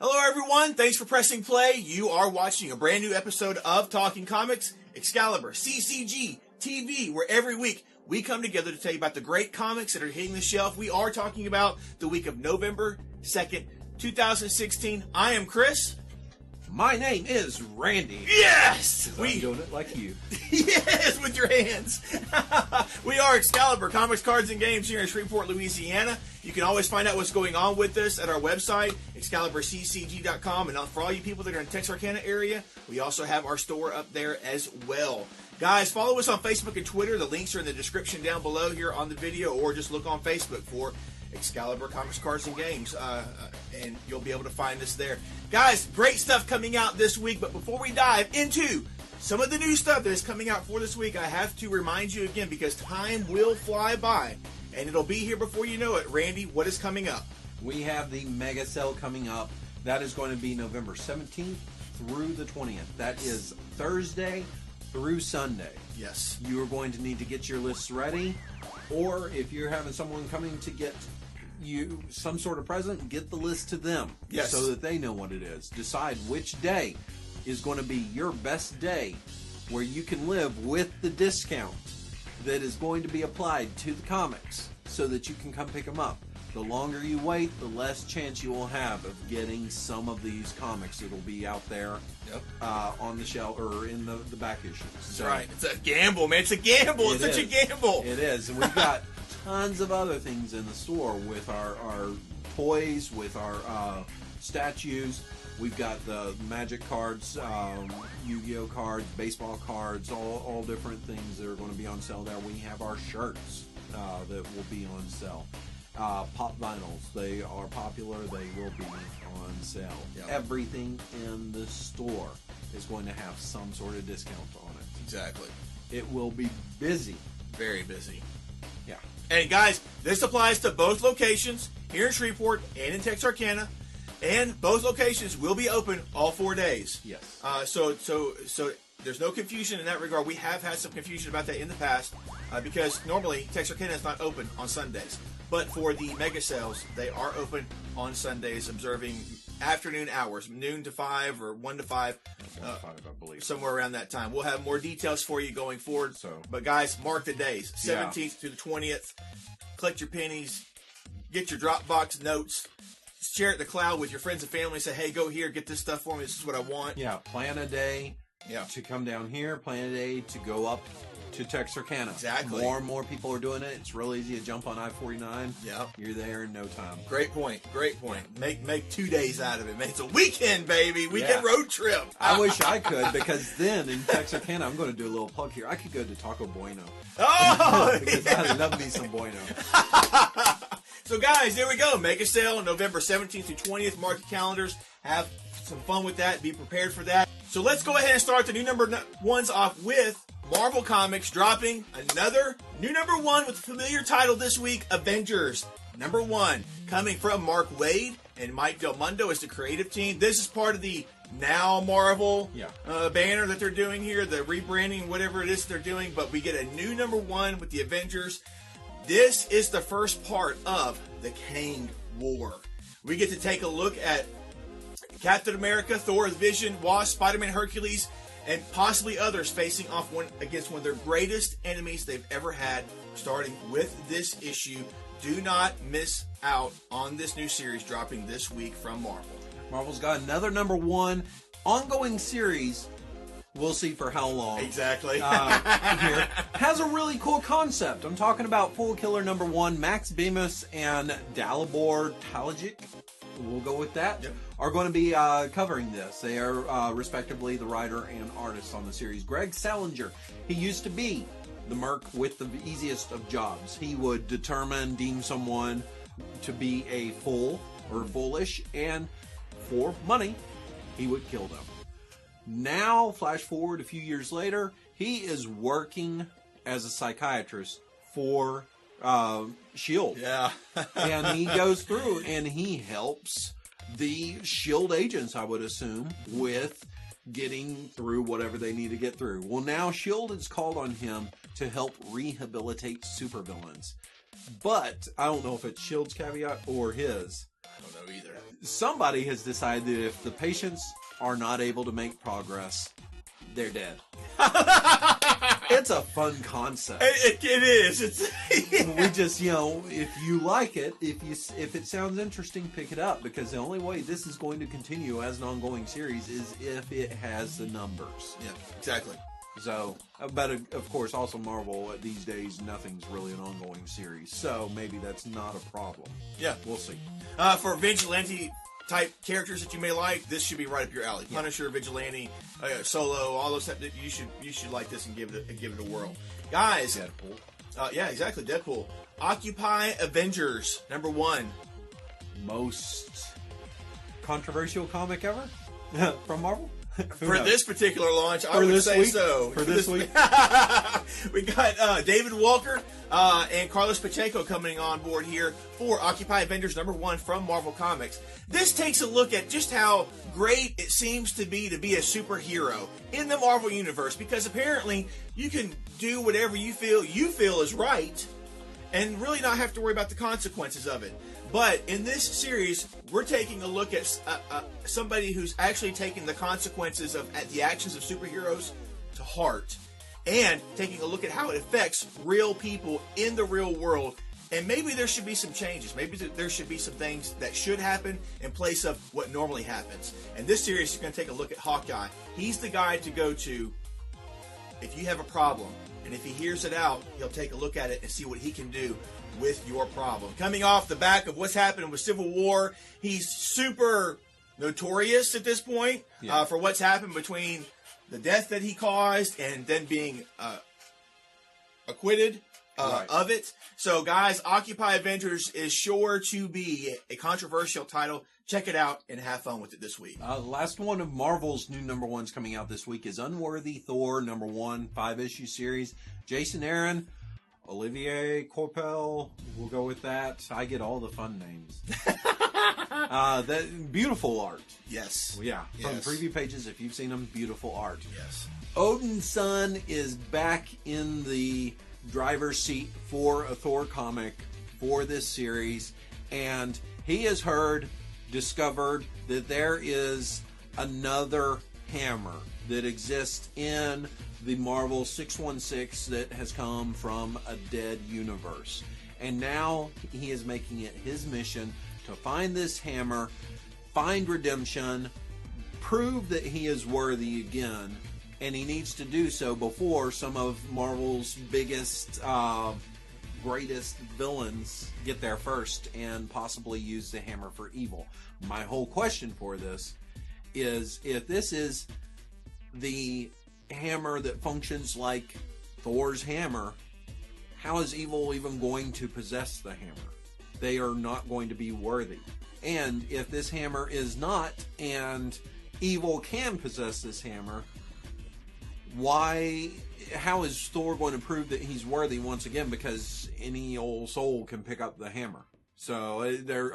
Hello everyone, thanks for pressing play. You are watching a brand new episode of Talking Comics, ExcaliburCCGTV, where every week we come together to tell you about the great comics that are hitting the shelf. We are talking about the week of November 2nd, 2016. I am Chris. My name is Randy. Yes! I'm doing it like you. Yes, with your hands. We are Excalibur, comics, cards, and games here in Shreveport, Louisiana. You can always find out what's going on with us at our website, ExcaliburCCG.com. And for all you people that are in the Texarkana area, we also have our store up there as well. Guys, follow us on Facebook and Twitter. The links are in the description down below here on the video, or just look on Facebook for Excalibur Comics, Cards, and Games, and you'll be able to find us there. Guys, great stuff coming out this week, but before we dive into some of the new stuff that is coming out for this week, I have to remind you again, because time will fly by, and it'll be here before you know it. Randy, what is coming up? We have the mega sale coming up. That is going to be November 17th through the 20th. That is Thursday through Sunday. Yes. You are going to need to get your lists ready, or if you're having someone coming to get you some sort of present, get the list to them. Yes. So that they know what it is. Decide which day is going to be your best day where you can live with the discount that is going to be applied to the comics so that you can come pick them up. The longer you wait, the less chance you will have of getting some of these comics that'll be out there on the shelf or in the back issues. That's right. It's a gamble, man. It's a gamble. It's such a gamble. It is. And we've got tons of other things in the store with our toys, with our statues. We've got the magic cards, Yu-Gi-Oh cards, baseball cards, all different things that are going to be on sale there. We have our shirts that will be on sale. Pop vinyls, they are popular, they will be on sale. Yep. Everything in the store is going to have some sort of discount on it. Exactly. It will be busy. Very busy. Yeah. And guys, this applies to both locations, here in Shreveport and in Texarkana, and both locations will be open all 4 days. Yes. So there's no confusion in that regard. We have had some confusion about that in the past because normally Texarkana is not open on Sundays. But for the mega sales, they are open on Sundays, observing afternoon hours, noon to 5 or 1 to 5. 5, I believe. Somewhere around that time. We'll have more details for you going forward. But guys, mark the days, 17th through the 20th. Collect your pennies, get your Dropbox notes, share it in the cloud with your friends and family. Say, hey, go here, get this stuff for me. This is what I want. Yeah, plan a day to come down here. Plan a day to go up to Texarkana. Exactly. More and more people are doing it. It's real easy to jump on I-49. Yep. You're there in no time. Great point. Great point. Make 2 days out of it, man. It's a weekend, baby. Weekend road trip. I wish I could, because then in Texarkana, I'm going to do a little plug here. I could go to Taco Bueno. Oh! Because I love me some Bueno. So guys, there we go. Mega sale on November 17th through 20th. Mark your calendars. Have some fun with that. Be prepared for that. So let's go ahead and start the new number ones off with Marvel Comics dropping another new number one with a familiar title this week, Avengers number 1, coming from Mark Waid and Mike Del Mundo as the creative team. This is part of the Now Marvel banner that they're doing here, the rebranding, whatever it is they're doing, but we get a new number 1 with the Avengers. This is the first part of the Kang War. We get to take a look at Captain America, Thor, Vision, Wasp, Spider-Man, Hercules, and possibly others facing off against one of their greatest enemies they've ever had, starting with this issue. Do not miss out on this new series dropping this week from Marvel. Marvel's got another number 1 ongoing series. We'll see for how long. Exactly. Here. Has a really cool concept. I'm talking about Foolkiller number 1. Max Bemis and Dalibor Talajic, we'll go with that, are going to be covering this. They are respectively the writer and artist on the series. Greg Salinger, he used to be the merc with the easiest of jobs. He would deem someone to be a fool or foolish, and for money, he would kill them. Now, flash forward a few years later, he is working as a psychiatrist for S.H.I.E.L.D. Yeah. And he goes through and he helps the S.H.I.E.L.D. agents, I would assume, with getting through whatever they need to get through. Well, now S.H.I.E.L.D. has called on him to help rehabilitate supervillains. But I don't know if it's S.H.I.E.L.D.'s caveat or his. I don't know either. Somebody has decided that if the patients are not able to make progress, they're dead. It's a fun concept. It is. It's We just, if you like it, if it sounds interesting, pick it up, because the only way this is going to continue as an ongoing series is if it has the numbers. Yeah, exactly. So, but of course, also Marvel these days, nothing's really an ongoing series, so maybe that's not a problem. Yeah, We'll see. For vigilante type characters that you may like, this should be right up your alley. Yeah. Punisher, Vigilante, Solo, all those stuff. You should like this and give it a whirl, guys. Deadpool. Yeah, exactly. Deadpool. Occupy Avengers #1. Most controversial comic ever from Marvel. For this particular launch, I For would this say week? so. For this week? We got David Walker and Carlos Pacheco coming on board here for Occupy Avengers #1 from Marvel Comics. This takes a look at just how great it seems to be a superhero in the Marvel Universe, because apparently you can do whatever you feel is right and really not have to worry about the consequences of it. But in this series, we're taking a look at somebody who's actually taking the consequences of the actions of superheroes to heart, and taking a look at how it affects real people in the real world. And maybe there should be some changes. Maybe there should be some things that should happen in place of what normally happens. And this series is going to take a look at Hawkeye. He's the guy to go to if you have a problem. And if he hears it out, he'll take a look at it and see what he can do with your problem. Coming off the back of what's happening with Civil War, he's super notorious at this point for what's happened between the death that he caused and then being acquitted of it. So, guys, Occupy Avengers is sure to be a controversial title. Check it out and have fun with it this week. Last one of Marvel's new #1s coming out this week is Unworthy Thor #1, 5-issue series. Jason Aaron, Olivier Coipel, we'll go with that. I get all the fun names. That beautiful art. Yes. Yeah, from preview pages, if you've seen them, beautiful art. Yes. Odinson is back in the driver's seat for a Thor comic for this series, and he has discovered that there is another hammer that exists in the Marvel 616 that has come from a dead universe. And now he is making it his mission to find this hammer, find redemption, prove that he is worthy again, and he needs to do so before some of Marvel's biggest, greatest villains get there first and possibly use the hammer for evil. My whole question for this is, if this is the hammer that functions like Thor's hammer, how is evil even going to possess the hammer? They are not going to be worthy. And if this hammer is not, and evil can possess this hammer, how is Thor going to prove that he's worthy once again? Because any old soul can pick up the hammer. So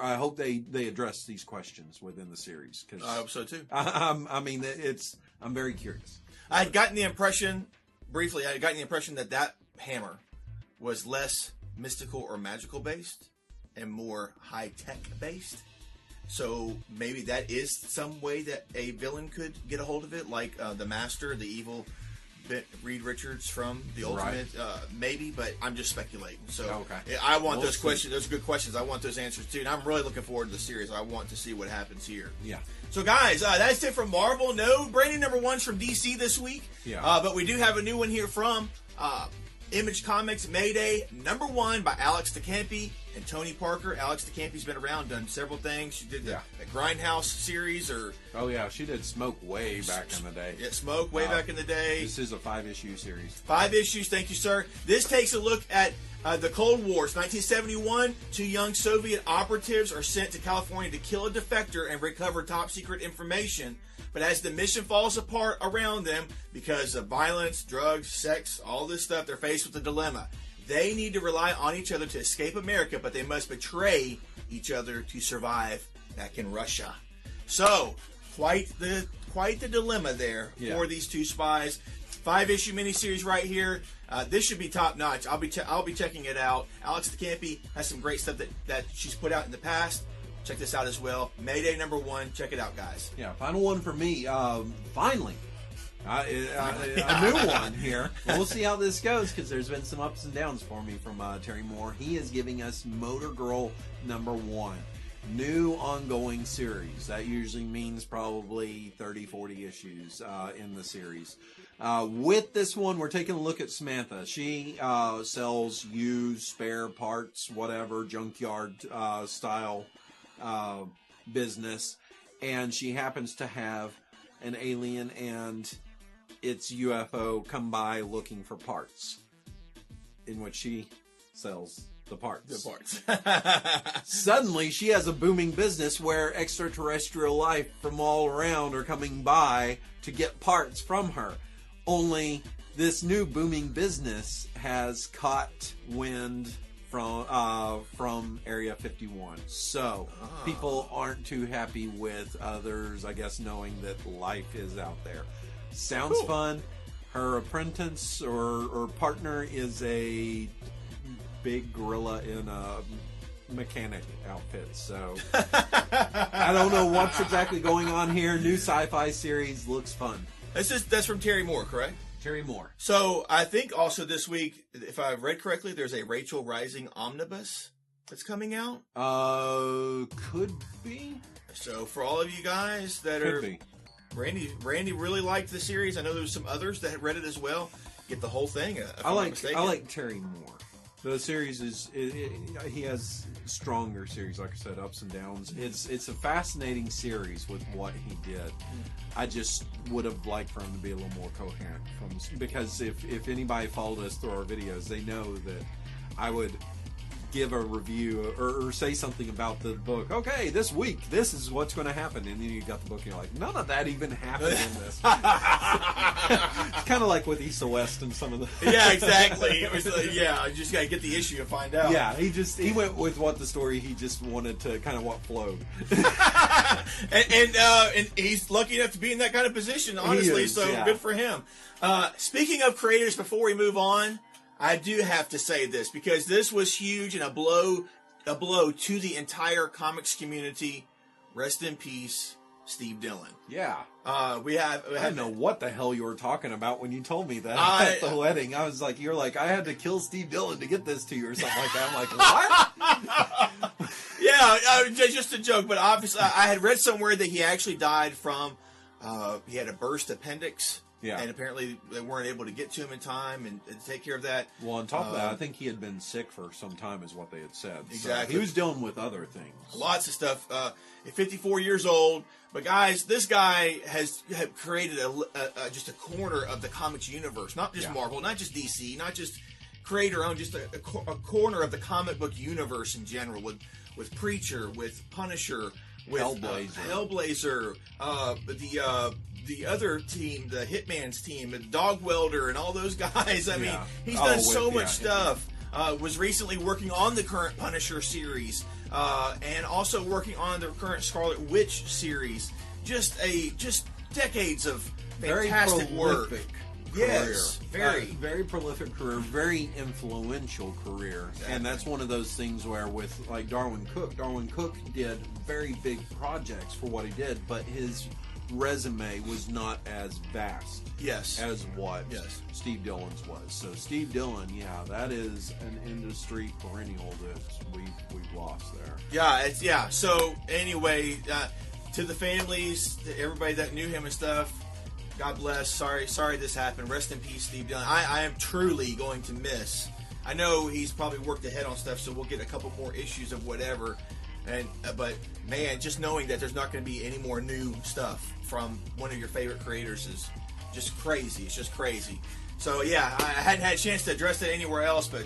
I hope they address these questions within the series. Cause I hope so too. I'm very curious. I had gotten the impression, briefly, that hammer was less mystical or magical based and more high-tech based. So maybe that is some way that a villain could get a hold of it, like the Master, the evil Reed Richards from the Ultimate, maybe, but I'm just speculating. So I want those questions, those good questions. I want those answers too, and I'm really looking forward to the series. I want to see what happens here. Yeah. So guys, that's it from Marvel. No brand new #1s from DC this week. Yeah. But we do have a new one here from Image Comics, Mayday #1 by Alex DeCampi and Tony Parker. Alex DeCampi's been around, done several things. She did the Grindhouse series, she did Smoke way back in the day. Yeah, Smoke way back in the day. This is a 5-issue series. 5 issues, thank you, sir. This takes a look at the Cold War. It's 1971. 2 young Soviet operatives are sent to California to kill a defector and recover top secret information. But as the mission falls apart around them because of violence, drugs, sex, all this stuff, they're faced with a dilemma. They need to rely on each other to escape America, but they must betray each other to survive back in Russia. So, quite the dilemma there for these two spies. 5-issue miniseries right here. This should be top notch. I'll be checking it out. Alex DeCampi has some great stuff that she's put out in the past. check this out as well. Mayday #1. Check it out, guys. Yeah, final one for me. Finally. A new one here. We'll see how this goes because there's been some ups and downs for me from Terry Moore. He is giving us Motor Girl #1. New ongoing series. That usually means probably 30, 40 issues in the series. With this one, we're taking a look at Samantha. She sells used spare parts, whatever, junkyard style business. And she happens to have an alien and its UFO come by looking for parts, in which she sells the parts. Suddenly, she has a booming business where extraterrestrial life from all around are coming by to get parts from her. Only this new booming business has caught wind from Area 51. So people aren't too happy with others, I guess, knowing that life is out there. Sounds fun. Her apprentice or partner is a big gorilla in a mechanic outfit. So I don't know what's exactly going on here. New sci-fi series looks fun. That's from Terry Moore, correct? Terry Moore. So I think also this week, if I've read correctly, there's a Rachel Rising omnibus that's coming out. Could be. So for all of you guys that Could are, be. Randy really liked the series. I know there's some others that had read it as well. Get the whole thing. I like Terry Moore. The series is he has stronger series, like I said, ups and downs. It's a fascinating series with what he did. I just would have liked for him to be a little more coherent because if anybody followed us through our videos, they know that I would give a review or say something about the book. Okay, this week, this is what's going to happen. And then you got the book and you're like, none of that even happened in this. It's kind of like with East to West and some of the... Yeah, exactly. It was I just got to get the issue and find out. Yeah, he went with what the story he just wanted to kind of what flowed. and he's lucky enough to be in that kind of position, honestly, good for him. Speaking of creators, before we move on, I do have to say this because this was huge and a blow to the entire comics community. Rest in peace, Steve Dillon. Yeah. I didn't know what the hell you were talking about when you told me that at the wedding. I was like, you're like, I had to kill Steve Dillon to get this to you or something like that. I'm like, what? Yeah, just a joke. But obviously, I had read somewhere that he actually died from, he had a burst appendix. Yeah. And apparently they weren't able to get to him in time and take care of that. Well, on top of that, I think he had been sick for some time is what they had said. Exactly. So he was dealing with other things. Lots of stuff. At 54 years old. But guys, this guy has created just a corner of the comics universe. Not just Marvel, not just DC, not just creator owned, just a corner of the comic book universe in general with Preacher, with Punisher, with Hellblazer, the other team, the Hitman's team, the Dog Welder, and all those guys. I mean, he's done so much stuff. Was recently working on the current Punisher series, and also working on the current Scarlet Witch series. Just decades of fantastic work. Yes, very prolific career, very influential career, and that's one of those things where with like Darwin Cook did very big projects for what he did, but his resume was not as vast as what Steve Dillon's was. So Steve Dillon, that is an industry perennial that we've lost there. So anyway, to the families, to everybody that knew him and stuff, God bless. Sorry this happened. Rest in peace, Steve Dillon. I am truly going to miss. I know he's probably worked ahead on stuff, so we'll get a couple more issues of whatever. But man, just knowing that there's not going to be any more new stuff from one of your favorite creators is just crazy. It's just crazy. So I hadn't had a chance to address that anywhere else, but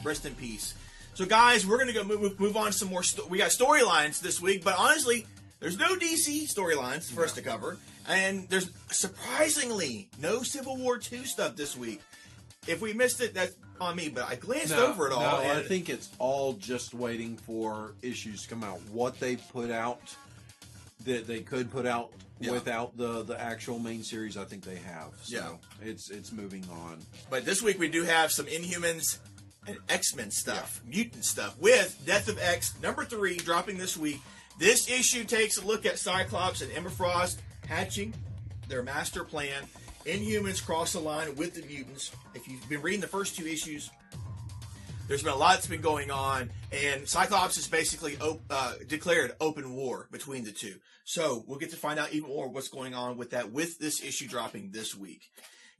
rest in peace. So guys, we're going to go move on to some more. We got storylines this week, but honestly, there's no DC storylines for us to cover, and there's surprisingly no Civil War II stuff this week. If we missed it, that's on me, but I glanced over it all. No, I think it's all just waiting for issues to come out. What they put out that they could put out without the actual main series, I think they have. So it's moving on. But this week we do have some Inhumans and X-Men stuff, mutant stuff, with Death of X #3 dropping this week. This issue takes a look at Cyclops and Emma Frost hatching their master plan. Inhumans cross the line with the mutants. If you've been reading the first 2 issues, there's been a lot that's been going on, and Cyclops has basically declared open war between the two. So we'll get to find out even more what's going on with that with this issue dropping this week.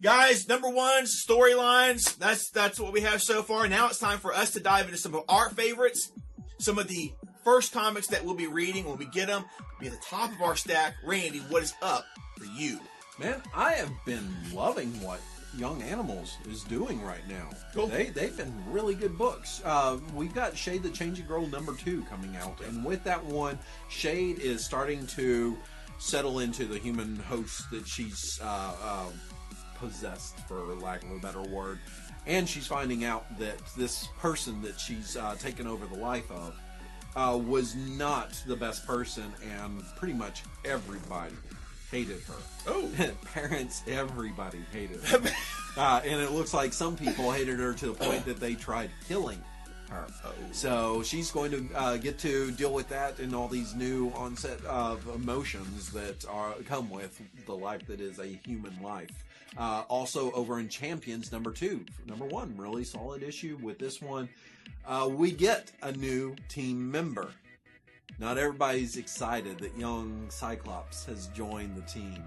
Guys, number 1, storylines. That's what we have so far. Now it's time for us to dive into some of our favorites, some of the first comics that we'll be reading when we get them. Be at the top of our stack. Randy, what is up for you? Man, I have been loving what Young Animals is doing right now. Cool. They've been really good books. We've got Shade the Changing Girl #2 coming out, and with that one, Shade is starting to settle into the human host that she's possessed, for lack of a better word, and she's finding out that this person that she's taken over the life of was not the best person, and pretty much everybody hated her. Oh. Parents, everybody hated her. And it looks like some people hated her to the point that they tried killing her. Oh. So she's going to get to deal with that and all these new onset of emotions that come with the life that is a human life. Also over in Champions #2, #1, really solid issue with this one. We get a new team member. Not everybody's excited that young Cyclops has joined the team.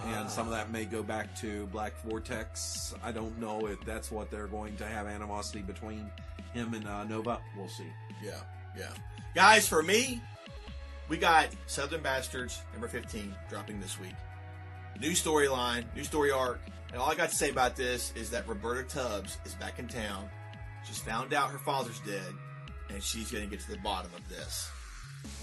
And some of that may go back to Black Vortex. I don't know if that's what they're going to have animosity between him and Nova. We'll see. Yeah. Guys, for me, we got Southern Bastards #15 dropping this week. New storyline, new story arc. And all I got to say about this is that Roberta Tubbs is back in town. She's found out her father's dead, and she's going to get to the bottom of this.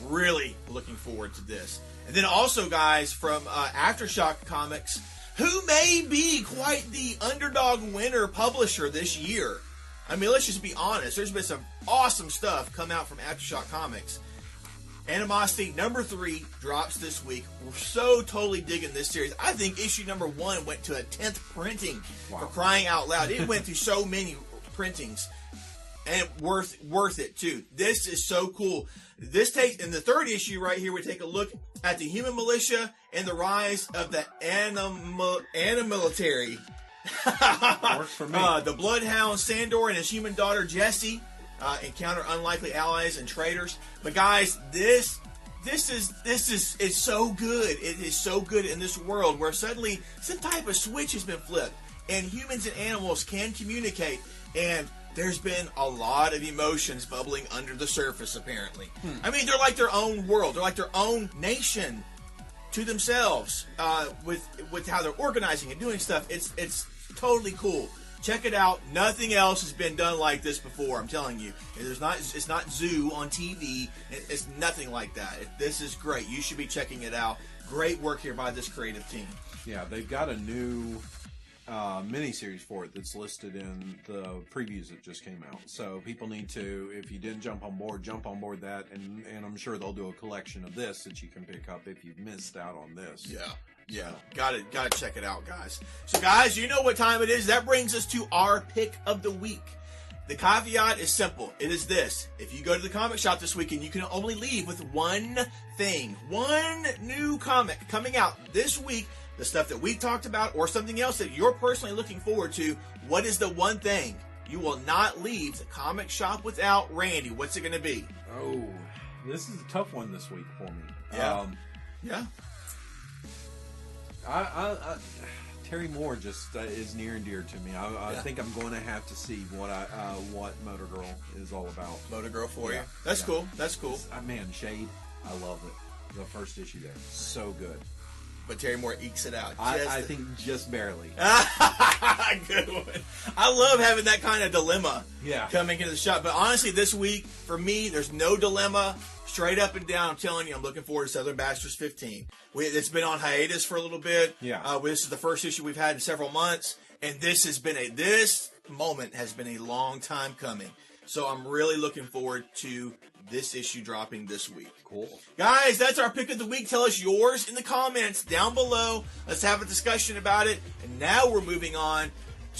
Really looking forward to this. And then also, guys, from Aftershock Comics, who may be quite the underdog winner publisher this year. I mean, let's just be honest. There's been some awesome stuff come out from Aftershock Comics. Animosity #3 drops this week. We're so totally digging this series. I think issue #1 went to a 10th printing. Wow. For crying out loud. It went through so many printings. And worth it, too. This is so cool. This takes, in the 3rd issue right here, we take a look at the human militia and the rise of the animilitary. Works for me. The Bloodhound Sandor and his human daughter Jessie encounter unlikely allies and traitors. But guys, this is so good. It is so good in this world where suddenly some type of switch has been flipped and humans and animals can communicate, and there's been a lot of emotions bubbling under the surface, apparently. I mean, they're like their own world. They're like their own nation to themselves with how they're organizing and doing stuff. It's totally cool. Check it out. Nothing else has been done like this before, I'm telling you. It's not Zoo on TV. It's nothing like that. This is great. You should be checking it out. Great work here by this creative team. Yeah, they've got a new miniseries for it that's listed in the previews that just came out. So people need to, if you didn't jump on board that, and I'm sure they'll do a collection of this that you can pick up if you've missed out on this. Yeah. Gotta check it out, guys. So guys, you know what time it is. That brings us to our pick of the week. The caveat is simple. It is this. If you go to the comic shop this weekend, you can only leave with one thing. One new comic coming out this week. The stuff that we talked about, or something else that you're personally looking forward to. What is the one thing you will not leave the comic shop without? Randy, what's it going to be? Oh, this is a tough one this week for me. Yeah. I Terry Moore just is near and dear to me. I think I'm going to have to see what Motor Girl is all about. Motor Girl for you. That's cool. That's cool. Man, Shade, I love it. The first issue there, so good. But Terry Moore ekes it out. I think just barely. Good one. I love having that kind of dilemma coming into the shop. But honestly, this week, for me, there's no dilemma. Straight up and down, I'm telling you, I'm looking forward to Southern Bastards 15. It's been on hiatus for a little bit. This is the first issue we've had in several months. And this moment has been a long time coming. So I'm really looking forward to this issue dropping this week. Cool. Guys, that's our pick of the week. Tell us yours in the comments down below. Let's have a discussion about it. And now we're moving on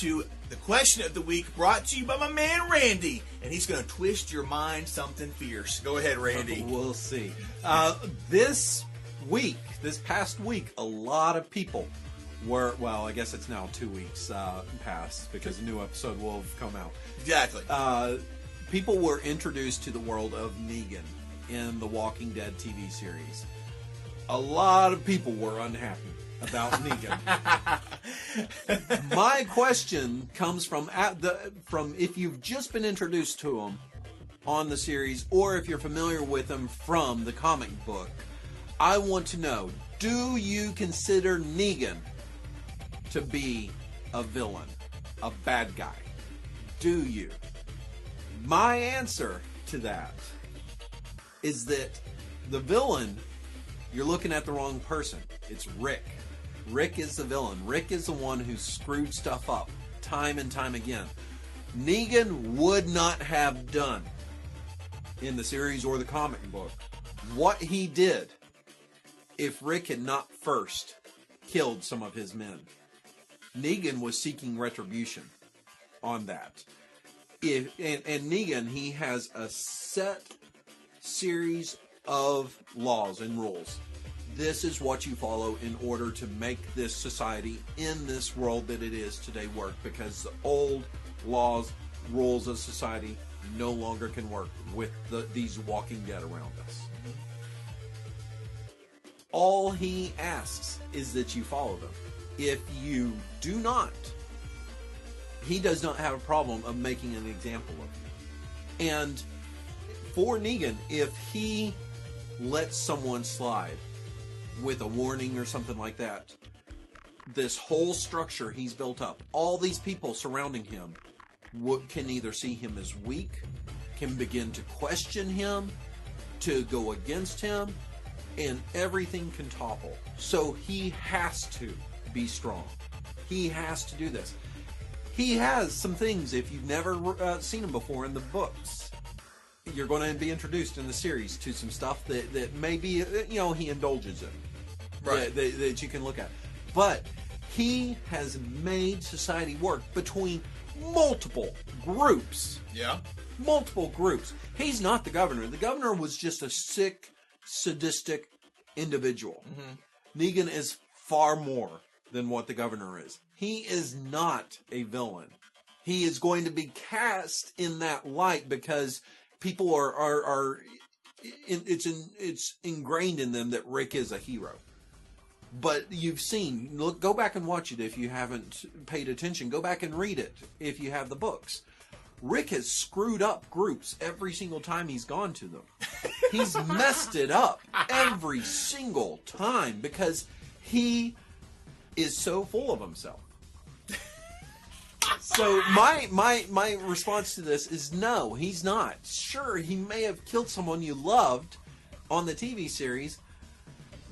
to the question of the week, brought to you by my man Randy, and he's going to twist your mind something fierce. Go ahead, Randy. We'll see. This past week, a lot of people were, well, I guess it's now 2 weeks past because a new episode will have come out. Exactly. People were introduced to the world of Negan in the Walking Dead TV series. A lot of people were unhappy about Negan. My question comes from if you've just been introduced to him on the series, or if you're familiar with him from the comic book. I want to know: do you consider Negan to be a villain, a bad guy? Do you? My answer to that is that the villain, you're looking at the wrong person. It's Rick. Rick is the villain. Rick is the one who screwed stuff up time and time again. Negan would not have done in the series or the comic book what he did if Rick had not first killed some of his men. Negan was seeking retribution on that. And Negan, he has a set series of laws and rules. This is what you follow in order to make this society in this world that it is today work, because the old laws, rules of society no longer can work with these Walking Dead around us. All he asks is that you follow them. If you do not, he does not have a problem of making an example of you. And for Negan, if he lets someone slide with a warning or something like that, this whole structure he's built up, all these people surrounding him can either see him as weak, can begin to question him, to go against him, and everything can topple. So he has to be strong. He has to do this. He has some things, if you've never seen him before in the books, you're going to be introduced in the series to some stuff that maybe, he indulges in. Right. That you can look at. But he has made society work between multiple groups. Yeah. Multiple groups. He's not the governor. The governor was just a sick, sadistic individual. Mm-hmm. Negan is far more than what the governor is. He is not a villain. He is going to be cast in that light because people it's ingrained in them that Rick is a hero. But you've seen, go back and watch it if you haven't paid attention. Go back and read it if you have the books. Rick has screwed up groups every single time he's gone to them. He's messed it up every single time because he is so full of himself. So my response to this is no, he's not. Sure, he may have killed someone you loved on the TV series,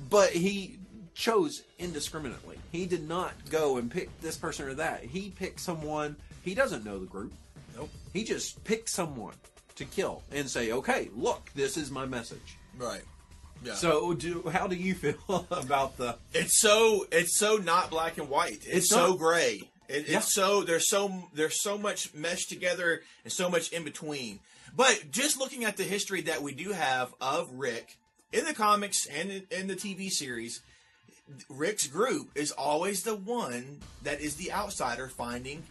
but he chose indiscriminately. He did not go and pick this person or that. He picked someone. He doesn't know the group. Nope. He just picked someone to kill and say, okay, look, this is my message. Right. Yeah. So how do you feel about the... It's so not black and white. It's so gray. It's so there's so much meshed together and so much in between. But just looking at the history that we do have of Rick in the comics and in the TV series, Rick's group is always the one that is the outsider finding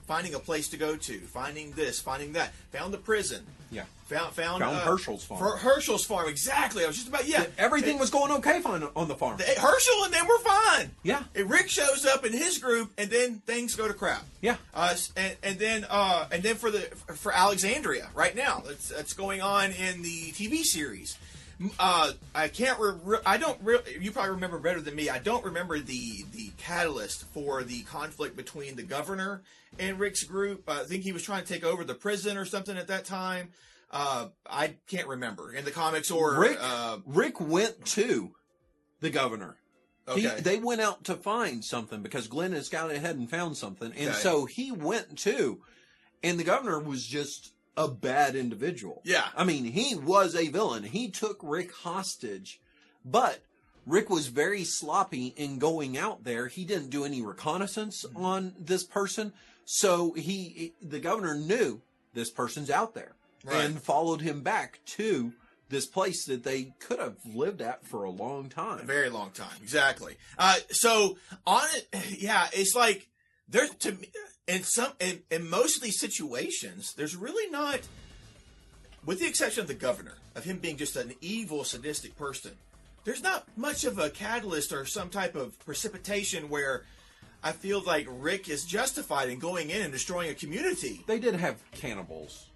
a place to go to, finding this, finding that. Found the prison. Yeah. Found Herschel's farm. Herschel's farm, exactly. I was just about, Everything was going okay on the farm. Herschel and them were fine. Yeah. And Rick shows up in his group, and then things go to crap. Yeah. And then for Alexandria right now, that's going on in the TV series. I can't. I don't. You probably remember better than me. I don't remember the catalyst for the conflict between the governor and Rick's group. I think he was trying to take over the prison or something at that time. I can't remember in the comics or Rick went to the governor. Okay. They went out to find something because Glenn had scouted ahead and found something, and so he went too. And the governor was just a bad individual. Yeah. I mean, he was a villain. He took Rick hostage, but Rick was very sloppy in going out there. He didn't do any reconnaissance on this person. So the governor knew this person's out there and followed him back to this place that they could have lived at for a long time. A very long time. Exactly. So on it, yeah, it's like there's to me in most of these situations, there's really not, with the exception of the governor, of him being just an evil, sadistic person, there's not much of a catalyst or some type of precipitation where I feel like Rick is justified in going in and destroying a community. They did have cannibals.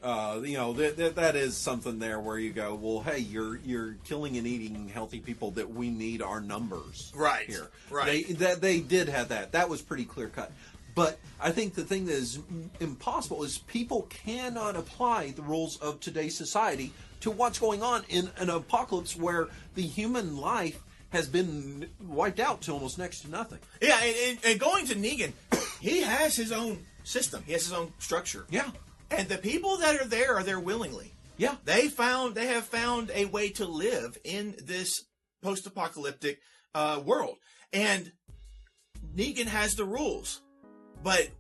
That is something there where you go, well, hey, you're killing and eating healthy people that we need our numbers here. Right. They did have that. That was pretty clear cut. But I think the thing that is impossible is people cannot apply the rules of today's society to what's going on in an apocalypse where the human life has been wiped out to almost next to nothing. Yeah, and going to Negan, he has his own system. He has his own structure. Yeah. And the people that are there willingly. Yeah. They have found a way to live in this post-apocalyptic world. And Negan has the rules. But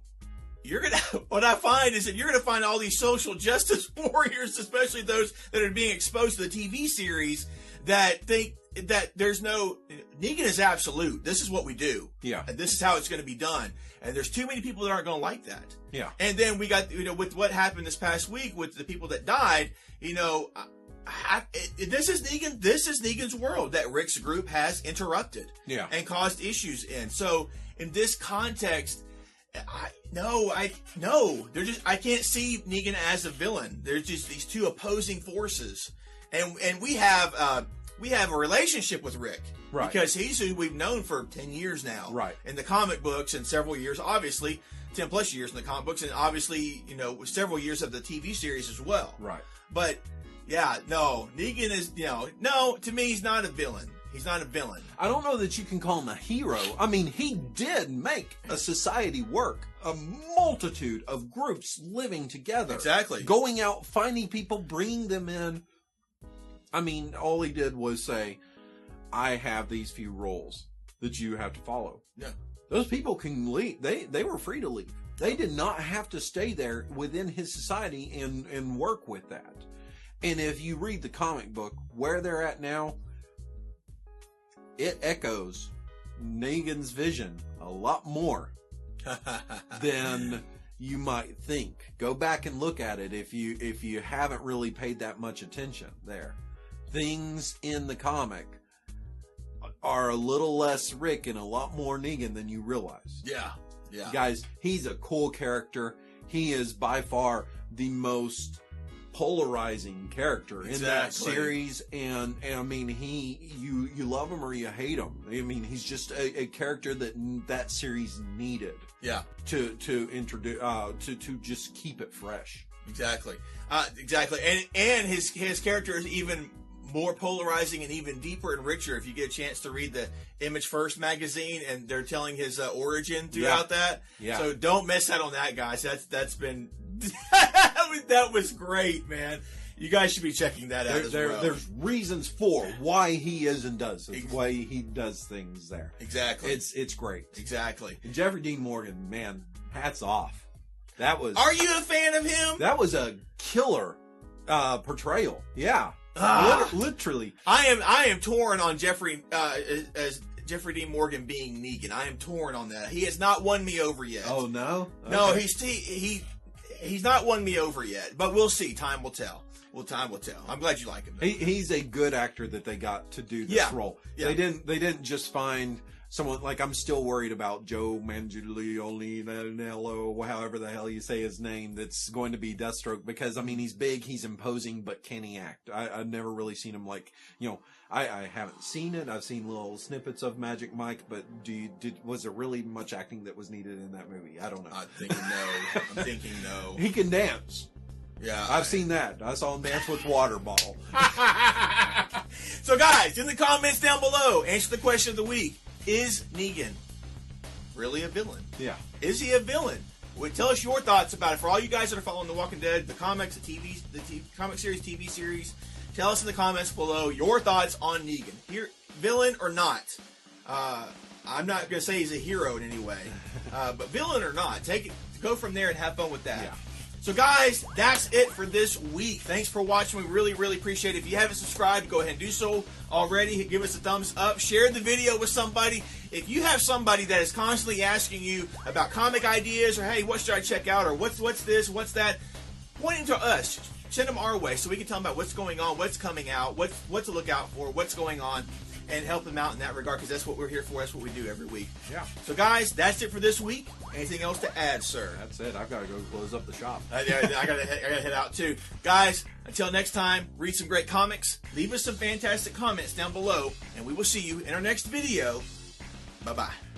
what I find is that you're gonna find all these social justice warriors, especially those that are being exposed to the TV series, that think that there's no Negan is absolute. This is what we do. Yeah. And this is how it's gonna be done. And there's too many people that aren't gonna like that. Yeah. And then we got, with what happened this past week with the people that died, this is Negan's world that Rick's group has interrupted. Yeah. And caused issues in. So in this context, I can't see Negan as a villain. There's just these two opposing forces, and we have a relationship with Rick, right? Because he's who we've known for 10 years now, right? In the comic books, and several years, obviously 10 plus years in the comic books, and obviously several years of the TV series as well, right? But yeah, no, Negan is to me he's not a villain. He's not a villain. I don't know that you can call him a hero. I mean, he did make a society work. A multitude of groups living together. Exactly. Going out, finding people, bringing them in. I mean, all he did was say, I have these few rules that you have to follow. Yeah. Those people can leave. They were free to leave. They did not have to stay there within his society and work with that. And if you read the comic book, where they're at now, it echoes Negan's vision a lot more than you might think. Go back and look at it if you haven't really paid that much attention there. Things in the comic are a little less Rick and a lot more Negan than you realize. Yeah. Guys, he's a cool character. He is by far the most polarizing character in that series, and I mean you love him or you hate him. I mean, he's just a character that series needed. Yeah. To introduce to just keep it fresh. Exactly. And his character is even more polarizing and even deeper and richer if you get a chance to read the Image First magazine, and they're telling his origin throughout that. Yeah. So don't miss out on that, guys. That's been that was great, man. You guys should be checking that out as well. There's reasons for why he is and does why he does things there. Exactly. It's great. Exactly. And Jeffrey Dean Morgan, man, hats off. That was. Are you a fan of him? That was a killer portrayal. Yeah. Literally. I am torn on Jeffrey as Jeffrey Dean Morgan being Negan. I am torn on that. He has not won me over yet. Oh no? Okay. No, he's not won me over yet, but we'll see. Time will tell. Time will tell. I'm glad you like him. He's a good actor that they got to do this role. Yeah. They didn't just find someone, like, I'm still worried about Joe Manganiello, however the hell you say his name, that's going to be Deathstroke, because, I mean, he's big, he's imposing, but can he act? I've never really seen him, like, I haven't seen it. I've seen little snippets of Magic Mike, but was there really much acting that was needed in that movie? I don't know. I'm thinking no. He can dance. Yeah. I've seen that. I saw him dance with water bottle. So, guys, in the comments down below, answer the question of the week. Is Negan really a villain? Yeah. Is he a villain? Tell us your thoughts about it. For all you guys that are following The Walking Dead, the comics, the comic series, TV series, tell us in the comments below your thoughts on Negan. Villain or not? I'm not going to say he's a hero in any way, but villain or not, go from there and have fun with that. Yeah. So guys, that's it for this week. Thanks for watching. We really, really appreciate it. If you haven't subscribed, go ahead and do so already. Give us a thumbs up. Share the video with somebody. If you have somebody that is constantly asking you about comic ideas, or hey, what should I check out, or what's this, what's that, point them to us. Send them our way so we can tell them about what's going on, what's coming out, what to look out for, what's going on, and help them out in that regard, because that's what we're here for. That's what we do every week. Yeah. So guys, that's it for this week. Anything else to add, sir? That's it. I've got to go close up the shop. I gotta head out too. Guys, until next time, read some great comics. Leave us some fantastic comments down below, and we will see you in our next video. Bye-bye.